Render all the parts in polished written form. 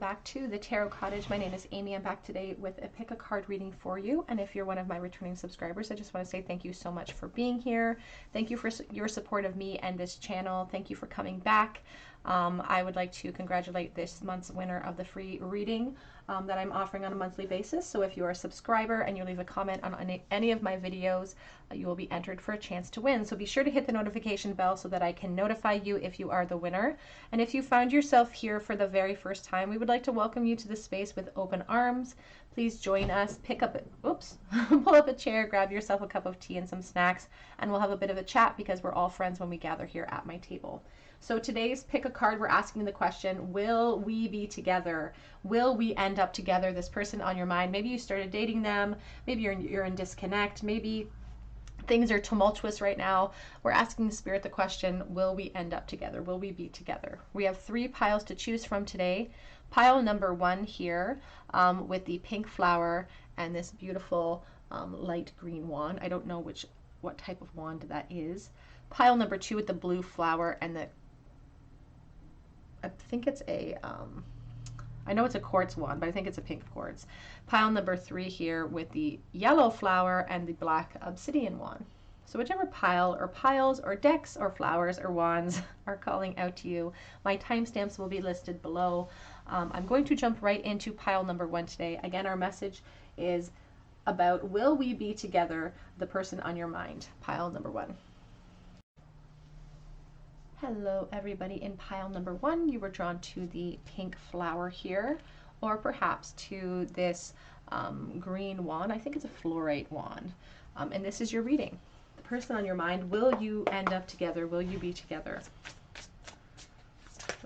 back to the Tarot Cottage. My name is Amy. I'm back today with a pick a card reading for you. And if you're one of my returning subscribers, I just want to say thank you so much for being here. Thank you for your support of me and this channel. Thank you for coming back. I would like to congratulate this month's winner of the free reading that I'm offering on a monthly basis. So if you are a subscriber and you leave a comment on any of my videos, you will be entered for a chance to win. So be sure to hit the notification bell so that I can notify you if you are the winner. And if you found yourself here for the very first time, we would like to welcome you to the space with open arms. Please join us, pull up a chair, grab yourself a cup of tea and some snacks, and we'll have a bit of a chat because we're all friends when we gather here at my table. So today's pick a card, we're asking the question, will we be together? Will we end up together? This person on your mind, maybe you started dating them, maybe you're in disconnect, maybe things are tumultuous right now. We're asking the spirit the question, will we end up together? Will we be together? We have 3 piles to choose from today. Pile number 1 here with the pink flower and this beautiful light green wand. I don't know what type of wand that is. Pile number 2 with the blue flower and I think it's I know it's a quartz wand, but I think it's a pink quartz. Pile number 3 here with the yellow flower and the black obsidian wand. So whichever pile or piles or decks or flowers or wands are calling out to you, my timestamps will be listed below. I'm going to jump right into pile number 1 today. Again, our message is about will we be together, the person on your mind, pile number 1. Hello everybody. In pile number 1, you were drawn to the pink flower here, or perhaps to this green wand. I think it's a fluorite wand. And this is your reading. The person on your mind, will you end up together? Will you be together?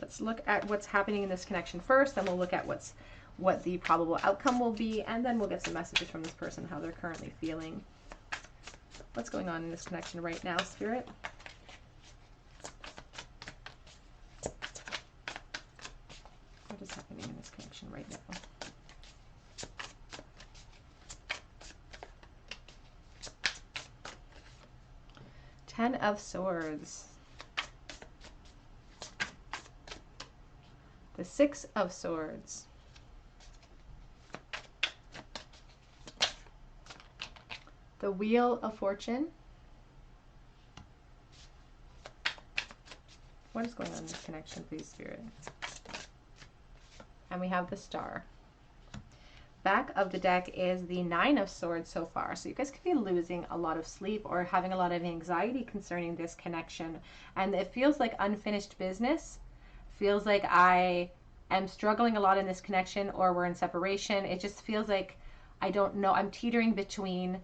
Let's look at what's happening in this connection first, then we'll look at what the probable outcome will be, and then we'll get some messages from this person, how they're currently feeling. What's going on in this connection right now, Spirit? What is happening in this connection right now? Ten of Swords. The 6 of Swords. The Wheel of Fortune. What is going on in this connection, please, Spirit? And we have the Star. Back of the deck is the 9 of Swords so far. So you guys could be losing a lot of sleep or having a lot of anxiety concerning this connection. And it feels like unfinished business. Feels like I am struggling a lot in this connection, or we're in separation. It just feels like I don't know. I'm teetering between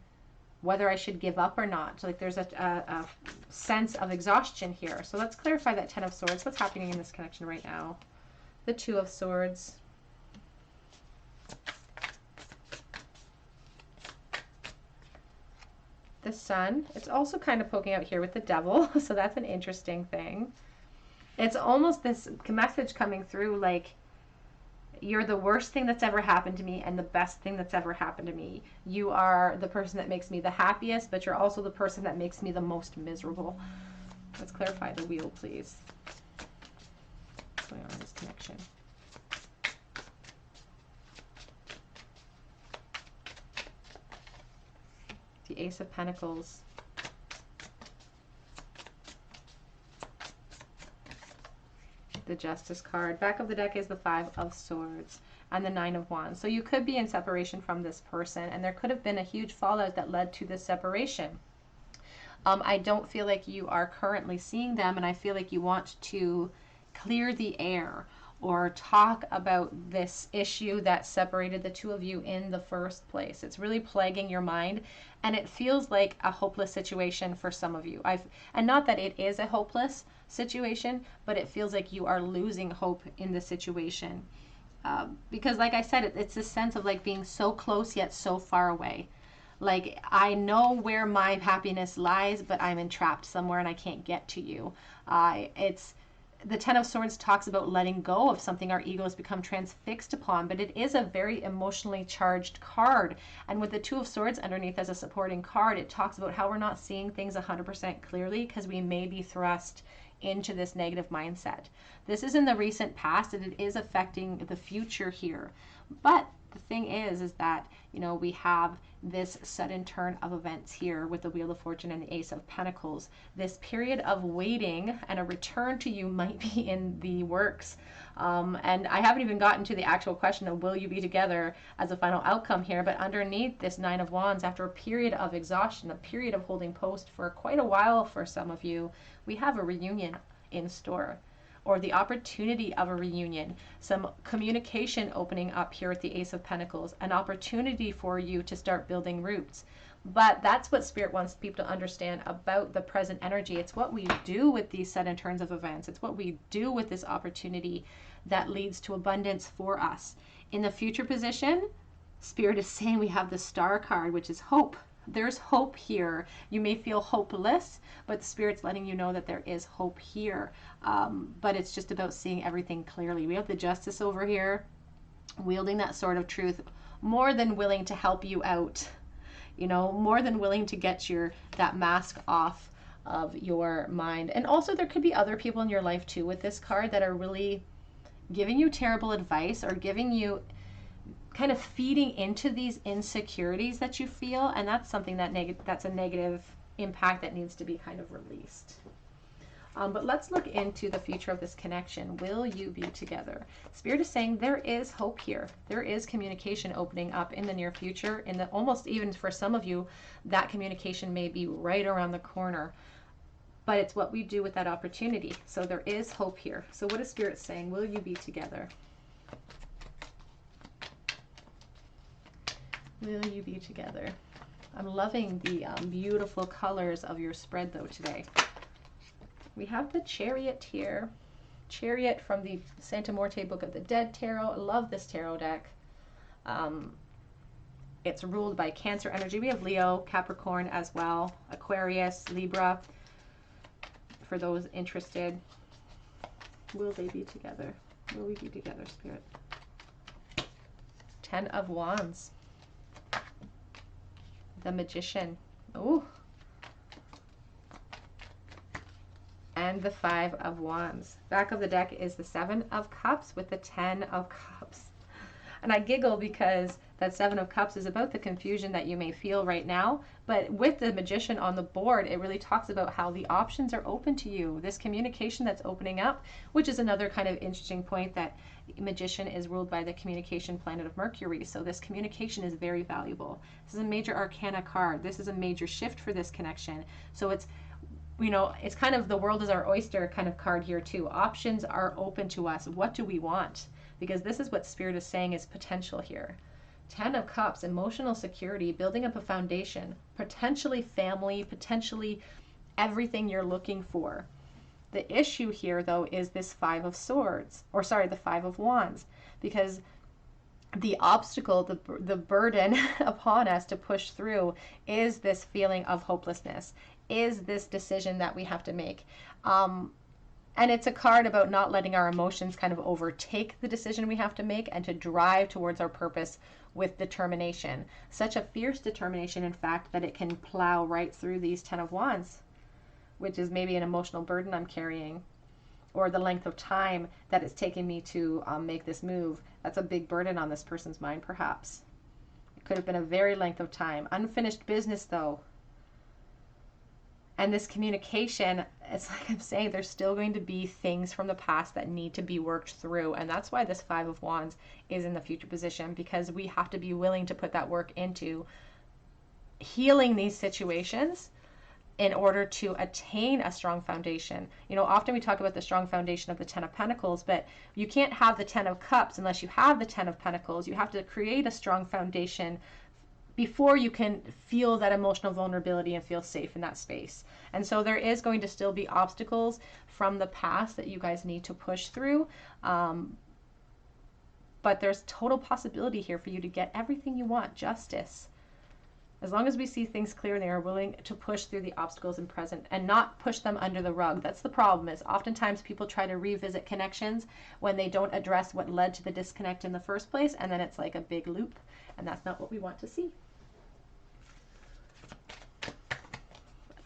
whether I should give up or not. So like there's a sense of exhaustion here. So let's clarify that 10 of Swords. What's happening in this connection right now? The 2 of Swords. The Sun. It's also kind of poking out here with the Devil, so that's an interesting thing. It's almost this message coming through like, you're the worst thing that's ever happened to me and the best thing that's ever happened to me. You are the person that makes me the happiest, but you're also the person that makes me the most miserable. Let's clarify the Wheel, please. What's going on in this connection? The Ace of Pentacles. The Justice card. Back of the deck is the 5 of Swords and the 9 of Wands. So you could be in separation from this person, and there could have been a huge fallout that led to this separation. I don't feel like you are currently seeing them, and I feel like you want to clear the air or talk about this issue that separated the 2 of you in the first place. It's really plaguing your mind, and it feels like a hopeless situation for some of you. And not that it is a hopeless situation, but it feels like you are losing hope in the situation. Because like I said, it's this sense of like being so close yet so far away. Like, I know where my happiness lies, but I'm entrapped somewhere and I can't get to you. The 10 of Swords talks about letting go of something our ego has become transfixed upon, but it is a very emotionally charged card. And with the 2 of Swords underneath as a supporting card, it talks about how we're not seeing things 100% clearly because we may be thrust into this negative mindset. This is in the recent past and it is affecting the future here. But the thing is that, you know, we have this sudden turn of events here with the Wheel of Fortune and the Ace of Pentacles. This period of waiting and a return to you might be in the works. And I haven't even gotten to the actual question of will you be together as a final outcome here, but underneath this Nine of Wands, after a period of exhaustion, a period of holding post for quite a while for some of you, we have a reunion in store, or the opportunity of a reunion, some communication opening up here with the Ace of Pentacles, an opportunity for you to start building roots. But that's what Spirit wants people to understand about the present energy. It's what we do with these sudden turns of events. It's what we do with this opportunity that leads to abundance for us. In the future position, Spirit is saying we have the Star card, which is hope. There's hope here. You may feel hopeless, but the Spirit's letting you know that there is hope here. But it's just about seeing everything clearly. We have the Justice over here, wielding that sword of truth, more than willing to help you out. You know, more than willing to get that mask off of your mind. And also there could be other people in your life too with this card that are really giving you terrible advice or giving you kind of feeding into these insecurities that you feel, and that's something that's a negative impact that needs to be kind of released. But let's look into the future of this connection. Will you be together? Spirit is saying there is hope here. There is communication opening up in the near future. In the almost even for some of you, that communication may be right around the corner. But it's what we do with that opportunity. So there is hope here. So what is Spirit saying? Will you be together? Will you be together? I'm loving the beautiful colors of your spread though today. We have the Chariot here. Chariot from the Santa Morte Book of the Dead Tarot. I love this tarot deck. It's ruled by Cancer energy. We have Leo, Capricorn as well, Aquarius, Libra, for those interested. Will they be together? Will we be together, Spirit? Ten of Wands. The Magician. Ooh. And the Five of Wands. Back of the deck is the Seven of Cups with the 10 of Cups. And I giggle because that Seven of Cups is about the confusion that you may feel right now. But with the Magician on the board, it really talks about how the options are open to you. This communication that's opening up, which is another kind of interesting point, that Magician is ruled by the communication planet of Mercury. So this communication is very valuable. This is a major arcana card. This is a major shift for this connection. So it's, you know, it's kind of the world is our oyster kind of card here too. Options are open to us. What do we want? Because this is what Spirit is saying is potential here. 10 of Cups, emotional security, building up a foundation, potentially family, potentially everything you're looking for. The issue here though is this Five of Swords, or sorry, the Five of Wands, because the obstacle, the burden upon us to push through is this feeling of hopelessness, is this decision that we have to make. And it's a card about not letting our emotions kind of overtake the decision we have to make and to drive towards our purpose with determination. Such a fierce determination, in fact, that it can plow right through these 10 of Wands, which is maybe an emotional burden I'm carrying, or the length of time that it's taken me to make this move. That's a big burden on this person's mind, perhaps. It could have been a very length of time. Unfinished business, though. And this communication, it's like I'm saying, there's still going to be things from the past that need to be worked through. And that's why this Five of Wands is in the future position, because we have to be willing to put that work into healing these situations in order to attain a strong foundation. You know, often we talk about the strong foundation of the 10 of Pentacles, but you can't have the 10 of Cups unless you have the 10 of Pentacles. You have to create a strong foundation before you can feel that emotional vulnerability and feel safe in that space. And so there is going to still be obstacles from the past that you guys need to push through. But there's total possibility here for you to get everything you want, justice. As long as we see things clearly and are willing to push through the obstacles in present and not push them under the rug. That's the problem, is oftentimes people try to revisit connections when they don't address what led to the disconnect in the first place, and then it's like a big loop, and that's not what we want to see.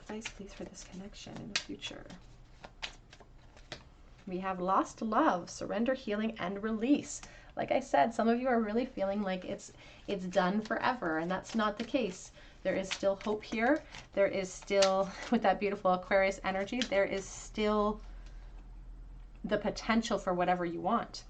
Advice, please, for this connection in the future. We have lost love, surrender, healing, and release. Like I said, some of you are really feeling like it's done forever, and that's not the case. There is still hope here. There is still, with that beautiful Aquarius energy, there is still the potential for whatever you want.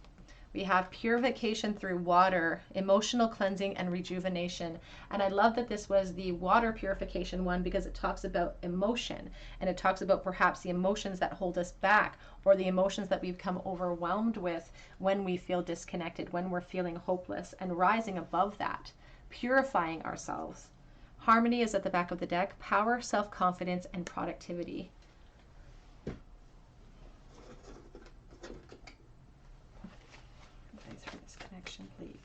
We have purification through water, emotional cleansing, and rejuvenation. And I love that this was the water purification one, because it talks about emotion, and it talks about perhaps the emotions that hold us back, or the emotions that we become overwhelmed with when we feel disconnected, when we're feeling hopeless, and rising above that, purifying ourselves. Harmony is at the back of the deck. Power, self-confidence, and productivity. Advice for this connection, please.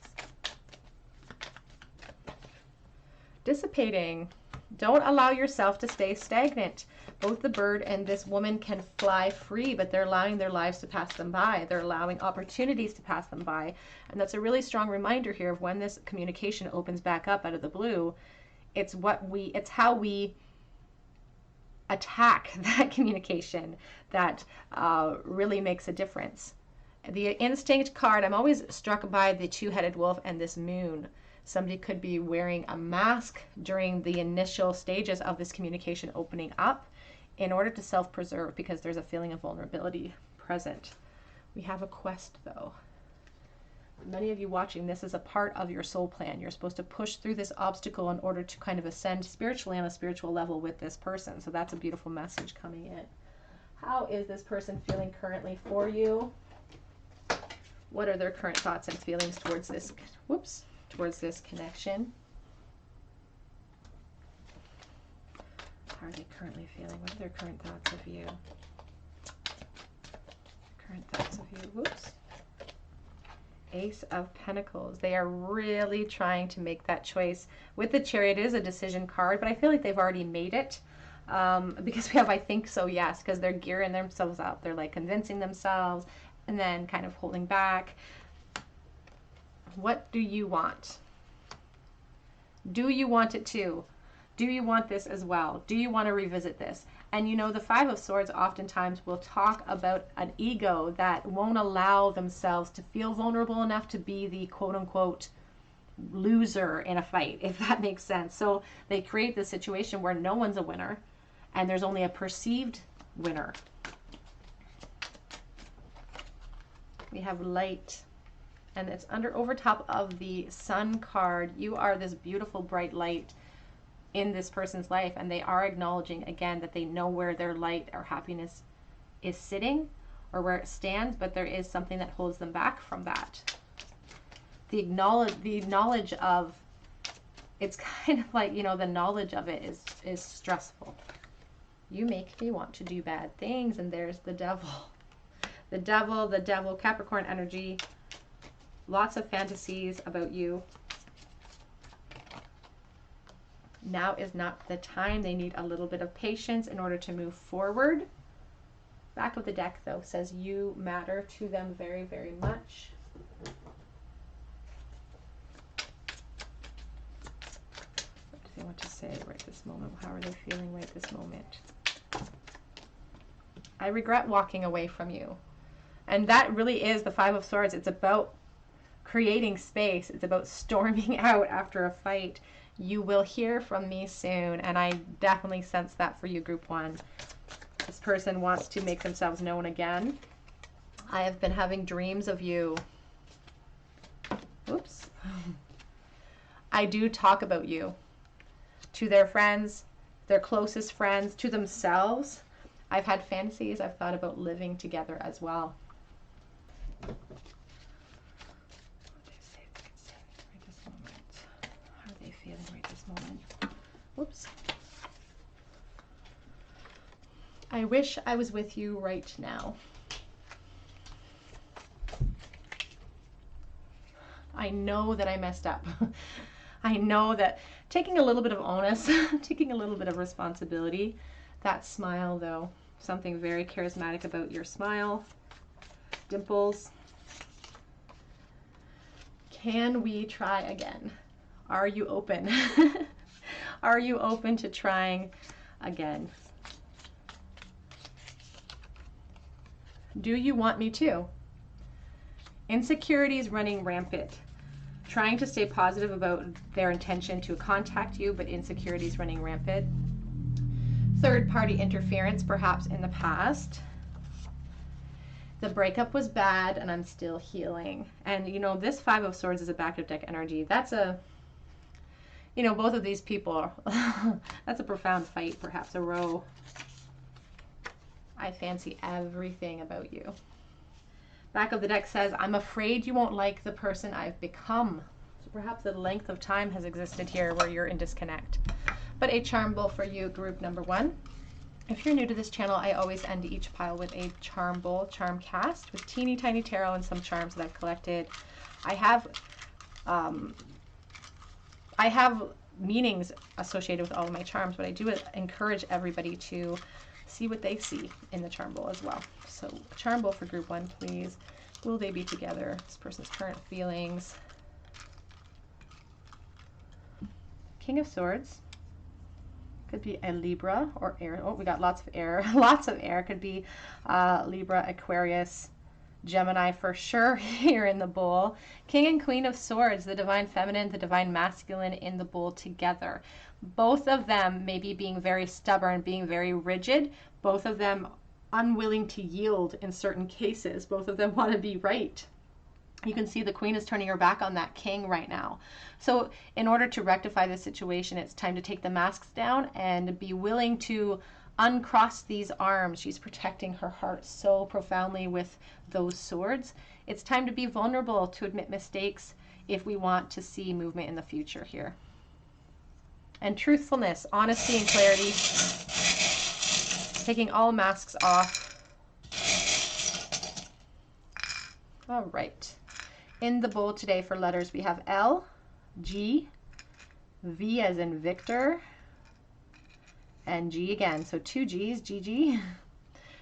Dissipating. Don't allow yourself to stay stagnant. Both the bird and this woman can fly free, but they're allowing their lives to pass them by. They're allowing opportunities to pass them by. And that's a really strong reminder here of when this communication opens back up out of the blue. It's how we attack that communication that really makes a difference. The instinct card, I'm always struck by the two-headed wolf and this moon. Somebody could be wearing a mask during the initial stages of this communication opening up in order to self-preserve, because there's a feeling of vulnerability present. We have a quest, though. Many of you watching, this is a part of your soul plan. You're supposed to push through this obstacle in order to kind of ascend spiritually on a spiritual level with this person. So that's a beautiful message coming in. How is this person feeling currently for you? What are their current thoughts and feelings towards this, towards this connection? How are they currently feeling? What are their current thoughts of you? Current thoughts of you. Ace of Pentacles. They are really trying to make that choice. With the Chariot, it is a decision card, but I feel like they've already made it. Because we have I think so, yes, because they're gearing themselves up. They're like convincing themselves and then kind of holding back. What do you want? Do you want it too? Do you want this as well? Do you want to revisit this? And you know, the Five of Swords oftentimes will talk about an ego that won't allow themselves to feel vulnerable enough to be the quote-unquote loser in a fight, if that makes sense. So they create this situation where no one's a winner and there's only a perceived winner. We have light, and it's over top of the Sun card. You are this beautiful bright light in this person's life, and they are acknowledging again that they know where their light or happiness is sitting or where it stands, but there is something that holds them back from that. The knowledge of, it's kind of like, you know, the knowledge of it is stressful. You make me want to do bad things, and there's the devil. The devil, Capricorn energy, lots of fantasies about you. Now is not the time. They need a little bit of patience in order to move forward. Back of the deck, though, says you matter to them very, very much. What do they want to say right this moment? How are they feeling right this moment? I regret walking away from you. And that really is the Five of Swords. It's about creating space. It's about storming out after a fight. You will hear from me soon, and I definitely sense that for you, Group 1. This person wants to make themselves known again. I have been having dreams of you. Oops. I do talk about you to their friends, their closest friends, to themselves. I've had fantasies. I've thought about living together as well. Feeling right this moment. Whoops. I wish I was with you right now. I know that I messed up. I know that taking a little bit of onus, taking a little bit of responsibility. That smile, though, something very charismatic about your smile. Dimples. Can we try again? Are you open? Are you open to trying again? Do you want me to? Insecurities running rampant. Trying to stay positive about their intention to contact you, but insecurities running rampant. Third-party interference, perhaps in the past. The breakup was bad and I'm still healing. And you know, this Five of Swords is a back of deck energy. That's a, you know, both of these people, that's a profound fight, perhaps a row. I fancy everything about you. Back of the deck says, I'm afraid you won't like the person I've become. So perhaps the length of time has existed here where you're in disconnect. But a charm bowl for you, group number 1. If you're new to this channel, I always end each pile with a charm bowl, charm cast, with teeny tiny tarot and some charms that I've collected. I have meanings associated with all of my charms, but I do encourage everybody to see what they see in the charm bowl as well. So charm bowl for group 1, please. Will they be together? This person's current feelings. King of Swords. Could be a Libra or air. Oh, we got lots of air. Lots of air. Could be Libra, Aquarius, Gemini for sure here in the bowl. King and Queen of Swords, the divine feminine, the divine masculine in the bowl together. Both of them maybe being very stubborn, being very rigid. Both of them unwilling to yield in certain cases. Both of them want to be right. You can see the Queen is turning her back on that King right now. So in order to rectify this situation, it's time to take the masks down and be willing to uncross these arms. She's protecting her heart so profoundly with those swords. It's time to be vulnerable, to admit mistakes if we want to see movement in the future here. And truthfulness, honesty and clarity. Taking all masks off. All right. In the bowl today for letters, we have L, G, V as in Victor, and G again. So 2 G's, GG.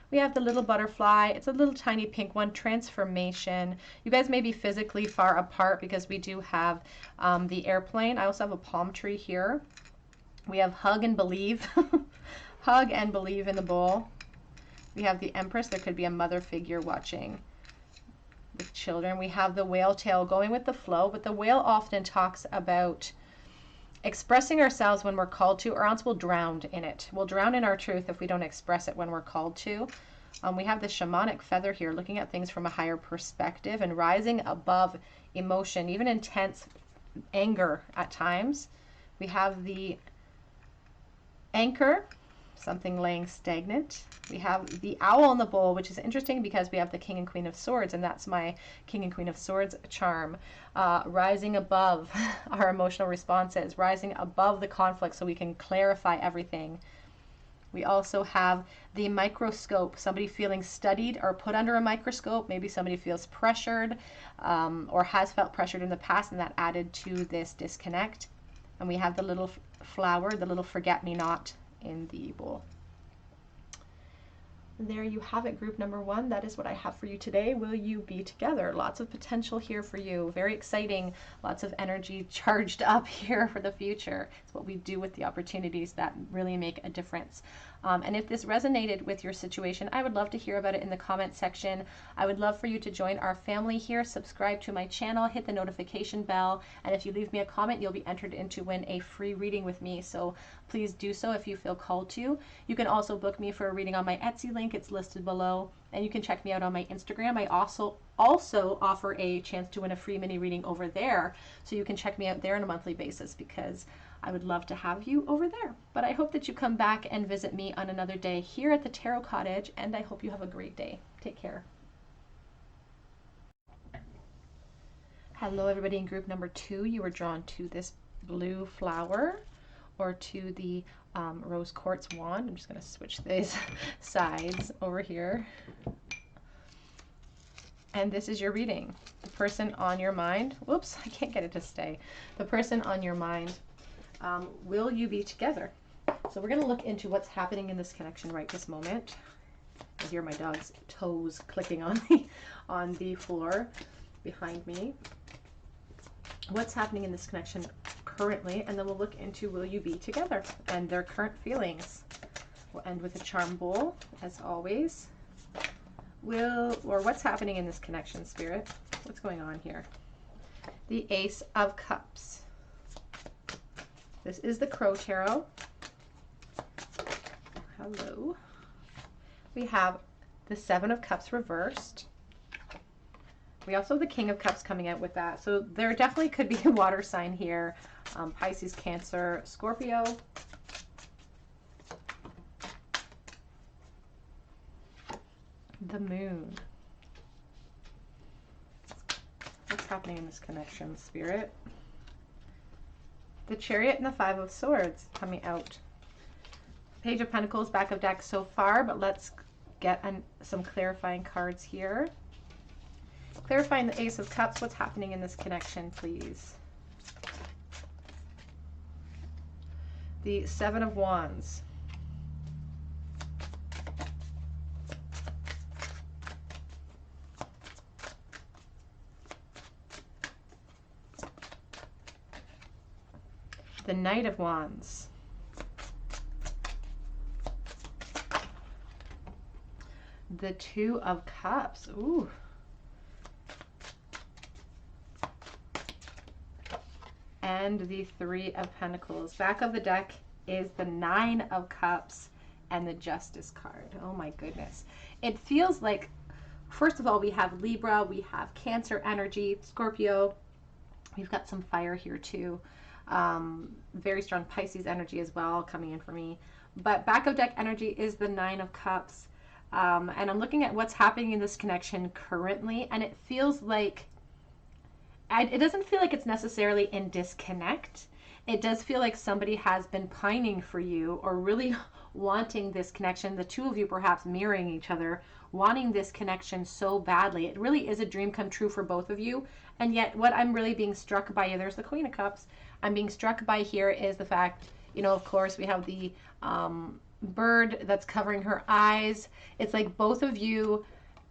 We have the little butterfly. It's a little tiny pink one, transformation. You guys may be physically far apart because we do have the airplane. I also have a palm tree here. We have hug and believe. Hug and believe in the bowl. We have the Empress. There could be a mother figure watching the children. We have the whale tail, going with the flow, but the whale often talks about expressing ourselves when we're called to, or else we'll drown in it. We'll drown in our truth if we don't express it when we're called to. We have the shamanic feather here, looking at things from a higher perspective and rising above emotion, even intense anger at times. We have the anchor, something laying stagnant. We have the owl in the bowl, which is interesting because we have the King and Queen of Swords, and that's my King and Queen of Swords charm. Rising above our emotional responses, rising above the conflict so we can clarify everything. We also have the microscope, somebody feeling studied or put under a microscope. Maybe somebody feels pressured or has felt pressured in the past, and that added to this disconnect. And we have the little flower, the little forget-me-not in the bowl. There you have it, group number 1. That is what I have for you today. Will you be together? Lots of potential here for you. Very exciting. Lots of energy charged up here for the future. It's what we do with the opportunities that really make a difference. And if this resonated with your situation, I would love to hear about it in the comment section. I would love for you to join our family here, subscribe to my channel, hit the notification bell, and if you leave me a comment, you'll be entered in to win a free reading with me. So please do so if you feel called to. You can also book me for a reading on my Etsy link. It's listed below, and you can check me out on my Instagram. I also offer a chance to win a free mini reading over there, so you can check me out there on a monthly basis, because I would love to have you over there. But I hope that you come back and visit me on another day here at the Tarot Cottage, and I hope you have a great day. Take care. Hello everybody in group number 2. You were drawn to this blue flower, or to the rose quartz wand. I'm just going to switch these sides over here. And this is your reading. The person on your mind, whoops, I can't get it to stay. The person on your mind, will you be together? So we're going to look into what's happening in this connection right this moment. I hear my dog's toes clicking on the floor behind me. What's happening in this connection currently, and then we'll look into will you be together and their current feelings. We'll end with a charm bowl, as always. What's happening in this connection, Spirit? What's going on here? The Ace of Cups. This is the Crow Tarot. Hello. We have the Seven of Cups reversed. We also have the King of Cups coming out with that. So there definitely could be a water sign here. Pisces, Cancer, Scorpio. The Moon. What's happening in this connection, Spirit? The Chariot and the Five of Swords coming out. Page of Pentacles, back of deck so far, but let's get some clarifying cards here. Clarifying the Ace of Cups, what's happening in this connection, please? The Seven of Wands. The Knight of Wands. The Two of Cups. Ooh. And the Three of Pentacles. Back of the deck is the Nine of Cups and the Justice card. Oh my goodness. It feels like, first of all, we have Libra, we have Cancer energy, Scorpio. We've got some fire here too. Very strong Pisces energy as well coming in for me. But back of deck energy is the Nine of Cups. And I'm looking at what's happening in this connection currently, and it feels like, it doesn't feel like it's necessarily in disconnect. It does feel like somebody has been pining for you or really wanting this connection. The two of you perhaps mirroring each other, wanting this connection so badly. It really is a dream come true for both of you. And yet what I'm really being struck by, there's the Queen of Cups. I'm being struck by here is the fact, of course, we have the bird that's covering her eyes. It's like both of you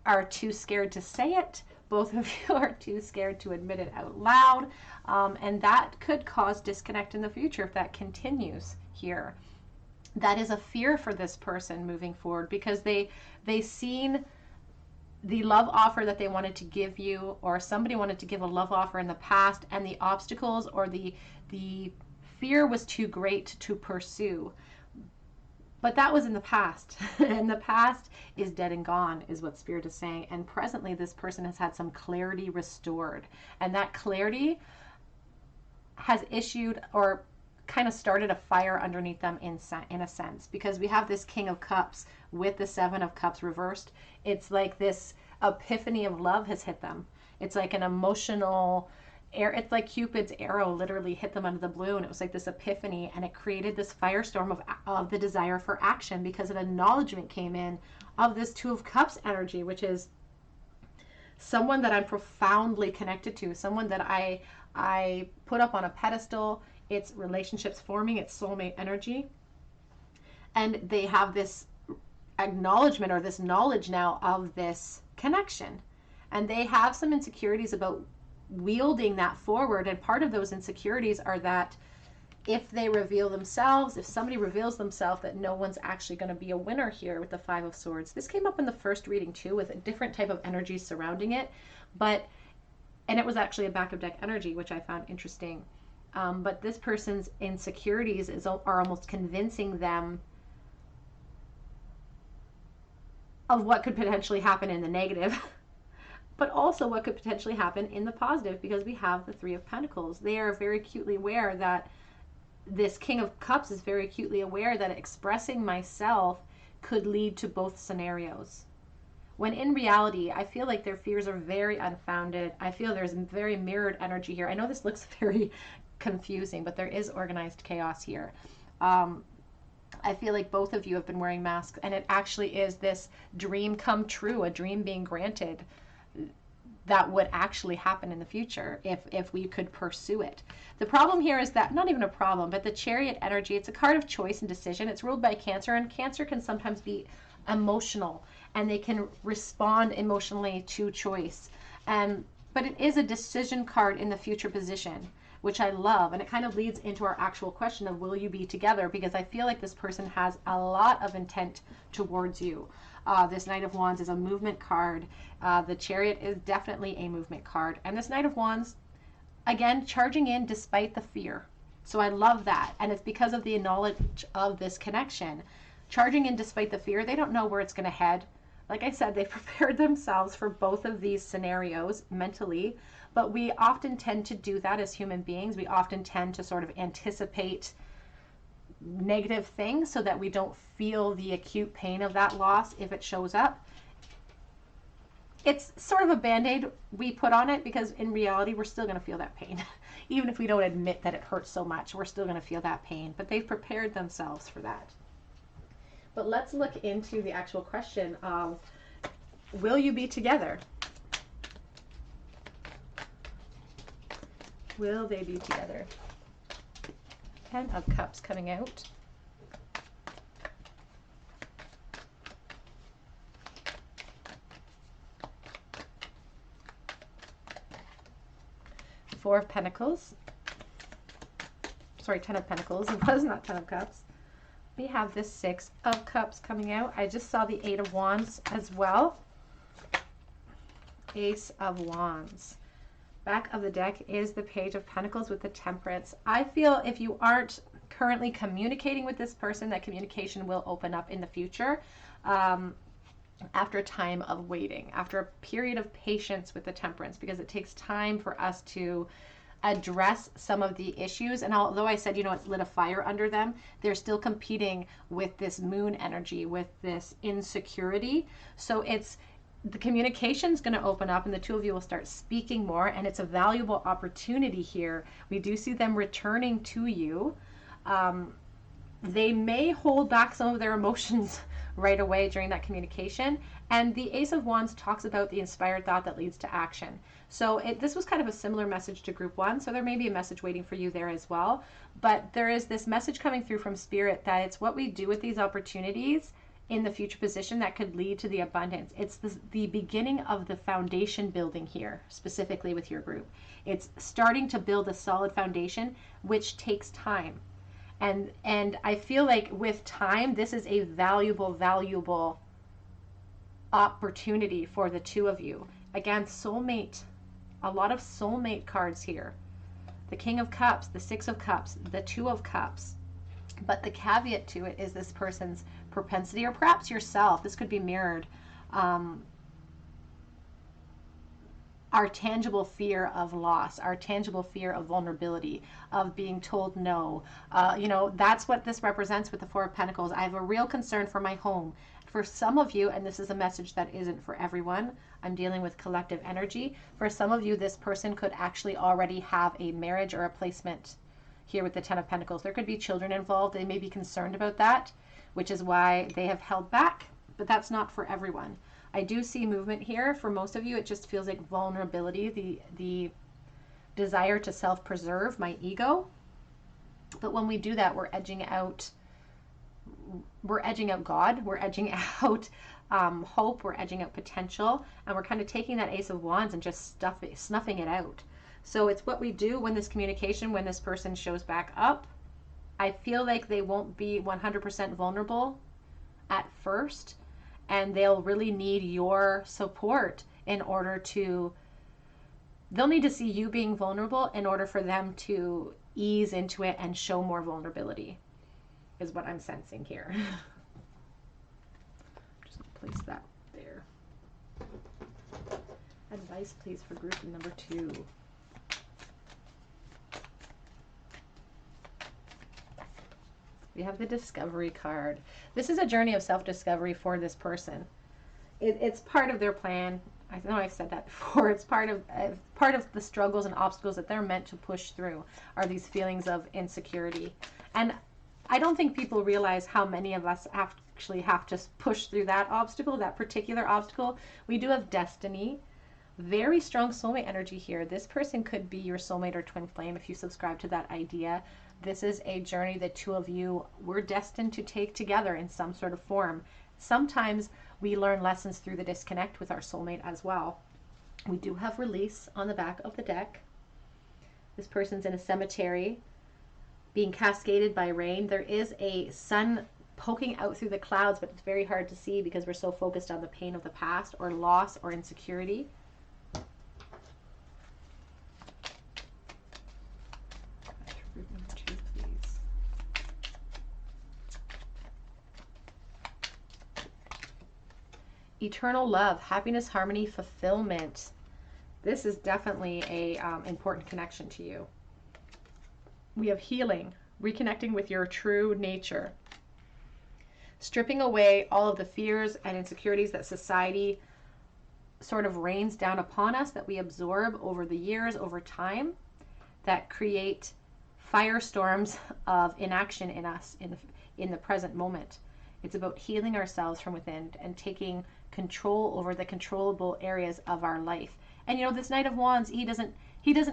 are too scared to say it. Both of you are too scared to admit it out loud. And that could cause disconnect in the future if that continues here. That is a fear for this person moving forward because they seen the love offer that they wanted to give you, or somebody wanted to give a love offer in the past, and the obstacles or the fear was too great to pursue. But that was in the past, and the past is dead and gone, is what Spirit is saying. And presently, this person has had some clarity restored, and that clarity has issued or kind of started a fire underneath them in a sense, because we have this King of Cups with the Seven of Cups reversed. It's like this epiphany of love has hit them. It's like an emotional it's like Cupid's arrow literally hit them out of the blue, and it was like this epiphany, and it created this firestorm of the desire for action, because an acknowledgement came in of this Two of Cups energy, which is someone that I'm profoundly connected to, someone that I put up on a pedestal. It's relationships forming, it's soulmate energy, and they have this acknowledgement or this knowledge now of this connection, and they have some insecurities about wielding that forward. And part of those insecurities are that if they reveal themselves, if somebody reveals themselves, that no one's actually going to be a winner here with the Five of Swords. This came up in the first reading too, with a different type of energy surrounding it, and it was actually a back of deck energy, which I found interesting. But this person's insecurities are almost convincing them of what could potentially happen in the negative, but also what could potentially happen in the positive, because we have the Three of Pentacles. They are very acutely aware that this King of Cups is very acutely aware that expressing myself could lead to both scenarios. When in reality, I feel like their fears are very unfounded. I feel there's very mirrored energy here. I know this looks very confusing, but there is organized chaos here. I feel like both of you have been wearing masks, and it actually is this dream come true, a dream being granted that would actually happen in the future if we could pursue it. The problem here is that, not even a problem, but the Chariot energy, it's a card of choice and decision. It's ruled by Cancer, and Cancer can sometimes be emotional, and they can respond emotionally to choice. But it is a decision card in the future position. which I love. And it kind of leads into our actual question of, will you be together? Because I feel like this person has a lot of intent towards you. This Knight of Wands is a movement card. The Chariot is definitely a movement card. And this Knight of Wands, again, charging in despite the fear. So I love that. And it's because of the knowledge of this connection. Charging in despite the fear. They don't know where it's going to head. Like I said, they prepared themselves for both of these scenarios mentally. But we often tend to do that as human beings. We often tend to sort of anticipate negative things so that we don't feel the acute pain of that loss if it shows up. It's sort of a band-aid we put on it, because in reality we're still going to feel that pain. Even if we don't admit that it hurts so much, we're still going to feel that pain. But they've prepared themselves for that. But let's look into the actual question of, will you be together? Will they be together? Ten of Cups coming out. Four of Pentacles. Sorry, Ten of Pentacles. It was not Ten of Cups. We have this Six of Cups coming out. I just saw the Eight of Wands as well. Ace of Wands. Back of the deck is the Page of Pentacles with the Temperance. I feel if you aren't currently communicating with this person, that communication will open up in the future. After a time of waiting, after a period of patience with the Temperance, because it takes time for us to address some of the issues. And although I said, you know, it's lit a fire under them, they're still competing with this moon energy, with this insecurity. So it's, the communication's going to open up and the two of you will start speaking more, and it's a valuable opportunity here. We do see them returning to you. They may hold back some of their emotions right away during that communication. And the Ace of Wands talks about the inspired thought that leads to action. So this was kind of a similar message to group one. So there may be a message waiting for you there as well. But there is this message coming through from Spirit that it's what we do with these opportunities in the future position that could lead to the abundance. It's the beginning of the foundation building here, specifically with your group. It's starting to build a solid foundation, which takes time. And I feel like with time, this is a valuable opportunity for the two of you. Again, soulmate, a lot of soulmate cards here. The King of Cups, the Six of Cups, the Two of Cups. But the caveat to it is this person's propensity, or perhaps yourself, this could be mirrored, our tangible fear of loss, our tangible fear of vulnerability, of being told no. You know, that's what this represents with the Four of Pentacles. I have a real concern for my home. For some of you, and this is a message that isn't for everyone, I'm dealing with collective energy. For some of you, this person could actually already have a marriage or a placement here with the Ten of Pentacles. There could be children involved. They may be concerned about that, which is why they have held back, but that's not for everyone. I do see movement here. For most of you, it just feels like vulnerability, the desire to self-preserve my ego. But when we do that, we're edging out God, we're edging out hope, we're edging out potential, and we're kind of taking that Ace of Wands and just snuffing it out. So it's what we do when this communication, when this person shows back up. I feel like they won't be 100% vulnerable at first, and they'll really need your support in order to, they'll need to see you being vulnerable in order for them to ease into it and show more vulnerability, is what I'm sensing here. Just gonna place that there. Advice, please, for group number 2. We have the Discovery card. This is a journey of self-discovery for this person. It's part of their plan. I know I've said that before. It's part of the struggles and obstacles that they're meant to push through, are these feelings of insecurity. And I don't think people realize how many of us actually have to push through that obstacle, that particular obstacle. We do have destiny. Very strong soulmate energy here. This person could be your soulmate or twin flame if you subscribe to that idea. This is a journey that two of you were destined to take together in some sort of form. Sometimes we learn lessons through the disconnect with our soulmate as well. We do have release on the back of the deck. This person's in a cemetery being cascaded by rain. There is a sun poking out through the clouds, but it's very hard to see because we're so focused on the pain of the past or loss or insecurity. Number 2, please. Eternal love, happiness, harmony, fulfillment. This is definitely a important connection to you. We have healing, reconnecting with your true nature, stripping away all of the fears and insecurities that society sort of rains down upon us, that we absorb over the years, over time, that create firestorms of inaction in us in the present moment. It's about healing ourselves from within and taking control over the controllable areas of our life. And you know, this Knight of Wands, he doesn't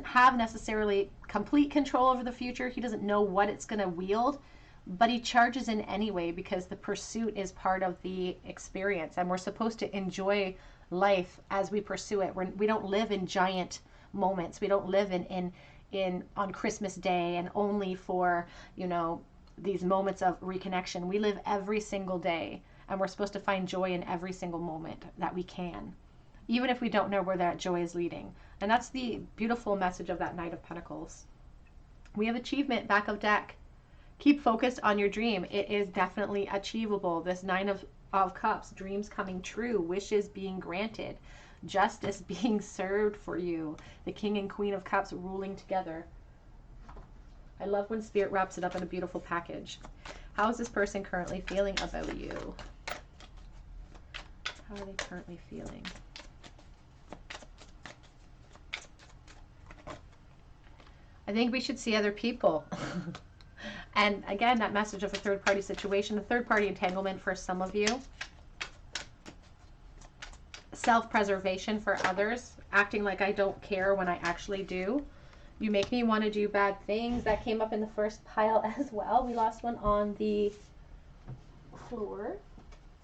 have necessarily complete control over the future. He doesn't know what it's going to wield, but he charges in anyway because the pursuit is part of the experience, and we're supposed to enjoy life as we pursue it. We don't live in giant moments. We don't live in on Christmas Day and only for, you know, these moments of reconnection. We live every single day, and we're supposed to find joy in every single moment that we can, even if we don't know where that joy is leading. And that's the beautiful message of that Knight of Pentacles. We have achievement, back of deck. Keep focused on your dream. It is definitely achievable. This Nine of Cups, dreams coming true, wishes being granted, justice being served for you. The King and Queen of Cups ruling together. I love when Spirit wraps it up in a beautiful package. How is this person currently feeling about you? How are they currently feeling? I think we should see other people. And again, that message of a third-party situation, a third-party entanglement for some of you. Self-preservation for others, acting like I don't care when I actually do. You make me want to do bad things. That came up in the first pile as well. We lost one on the floor.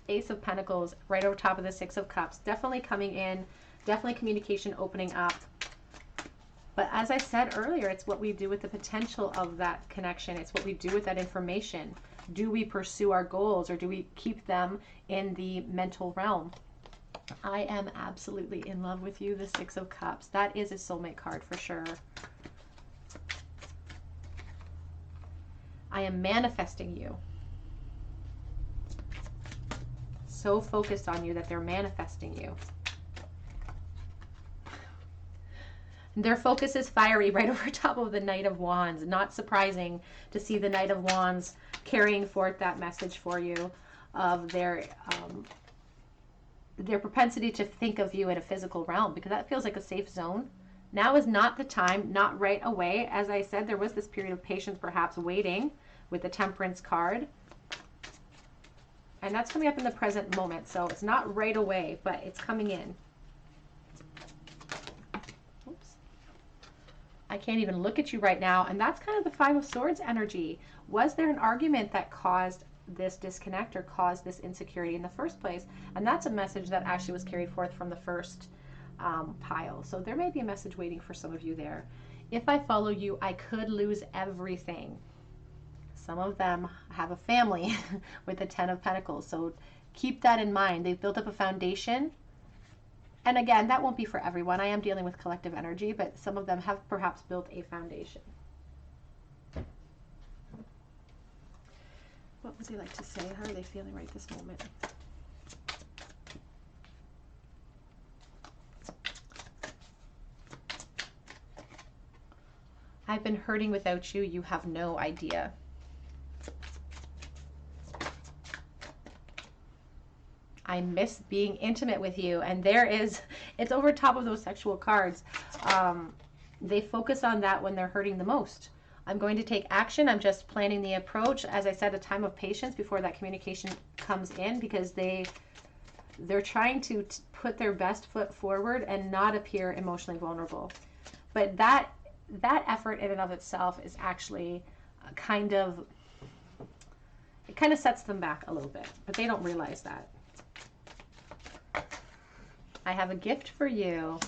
Ace of Pentacles right over top of the Six of Cups. Definitely coming in. Definitely communication opening up. But as I said earlier, it's what we do with the potential of that connection. It's what we do with that information. Do we pursue our goals, or do we keep them in the mental realm? I am absolutely in love with you, the Six of Cups. That is a soulmate card for sure. I am manifesting you. So focused on you that they're manifesting you. Their focus is fiery right over top of the Knight of Wands. Not surprising to see the Knight of Wands carrying forth that message for you of their propensity to think of you in a physical realm, because that feels like a safe zone. Now is not the time, not right away. As I said, there was this period of patience, perhaps waiting, with the Temperance card. And that's coming up in the present moment. So it's not right away, but it's coming in. Oops. I can't even look at you right now. And that's kind of the Five of Swords energy. Was there an argument that caused this disconnect or caused this insecurity in the first place? And that's a message that actually was carried forth from the first pile. So there may be a message waiting for some of you there. If I follow you, I could lose everything. Some of them have a family with the Ten of Pentacles. So keep that in mind. They've built up a foundation. And again, that won't be for everyone. I am dealing with collective energy, but some of them have perhaps built a foundation. What would they like to say? How are they feeling right this moment? I've been hurting without you. You have no idea. I miss being intimate with you. And there is, it's over top of those sexual cards. They focus on that when they're hurting the most. I'm going to take action. I'm just planning the approach. As I said, a time of patience before that communication comes in, because they're trying to put their best foot forward and not appear emotionally vulnerable. But that effort in and of itself is actually it kind of sets them back a little bit, but they don't realize that. I have a gift for you.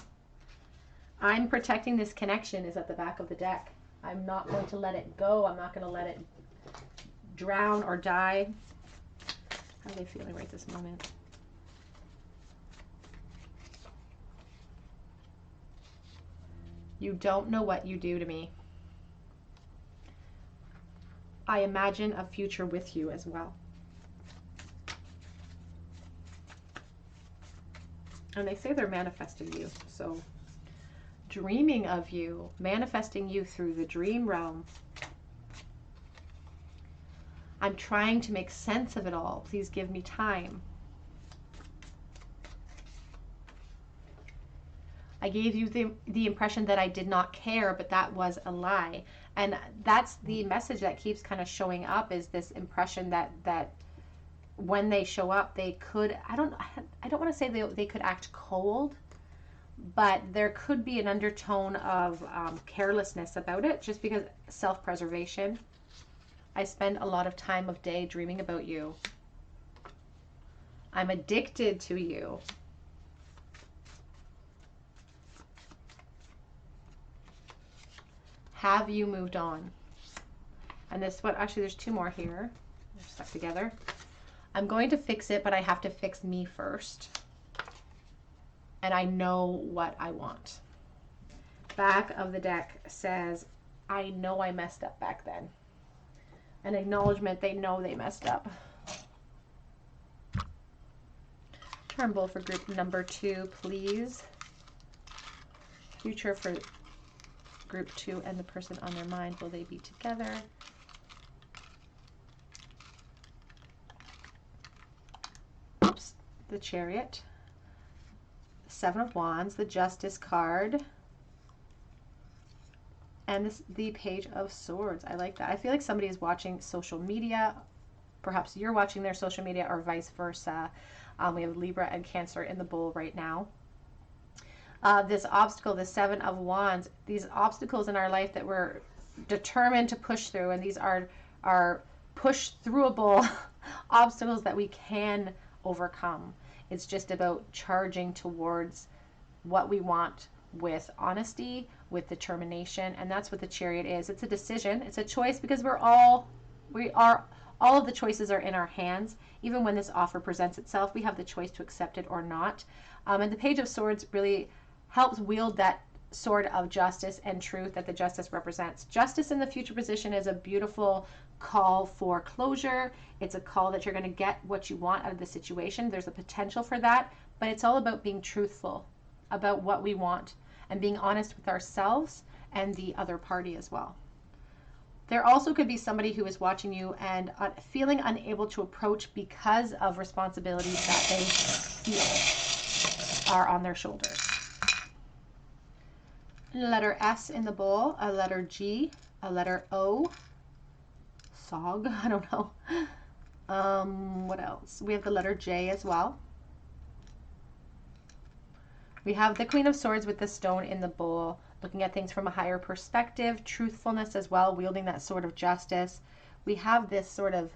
I'm protecting this connection is at the back of the deck. I'm not going to let it go. I'm not going to let it drown or die. How are they feeling right this moment? You don't know what you do to me. I imagine a future with you as well. And they say they're manifesting you. So dreaming of you, manifesting you through the dream realm. I'm trying to make sense of it all. Please give me time. I gave you the impression that I did not care, but that was a lie. And that's the message that keeps kind of showing up, is this impression that when they show up, they could, I don't want to say they could act cold, but there could be an undertone of carelessness about it, just because self-preservation. I spend a lot of time of day dreaming about you. I'm addicted to you. Have you moved on? And this one, actually there's two more here. They're stuck together. I'm going to fix it, but I have to fix me first. And I know what I want. Back of the deck says, I know I messed up back then. An acknowledgement, they know they messed up. Tremble for group number 2, please. Future for group 2 and the person on their mind. Will they be together? Oops. The Chariot. 7 of Wands. The Justice card. And the Page of Swords. I like that. I feel like somebody is watching social media. Perhaps you're watching their social media, or vice versa. We have Libra and Cancer in the bowl right now. This obstacle, the 7 of Wands, these obstacles in our life that we're determined to push through, and these are push throughable obstacles that we can overcome. It's just about charging towards what we want with honesty, with determination, and that's what the Chariot is. It's a decision, it's a choice, because all of the choices are in our hands. Even when this offer presents itself, we have the choice to accept it or not. And the Page of Swords really helps wield that sword of justice and truth that the Justice represents. Justice in the future position is a beautiful call for closure. It's a call that you're going to get what you want out of the situation. There's a potential for that, but it's all about being truthful about what we want and being honest with ourselves and the other party as well. There also could be somebody who is watching you and feeling unable to approach because of responsibilities that they feel are on their shoulders. Letter S in the bowl, a letter G, a letter O, SOG, I don't know. What else? We have the letter J as well. We have the Queen of Swords with the stone in the bowl, looking at things from a higher perspective, truthfulness as well, wielding that sword of justice. We have this sort of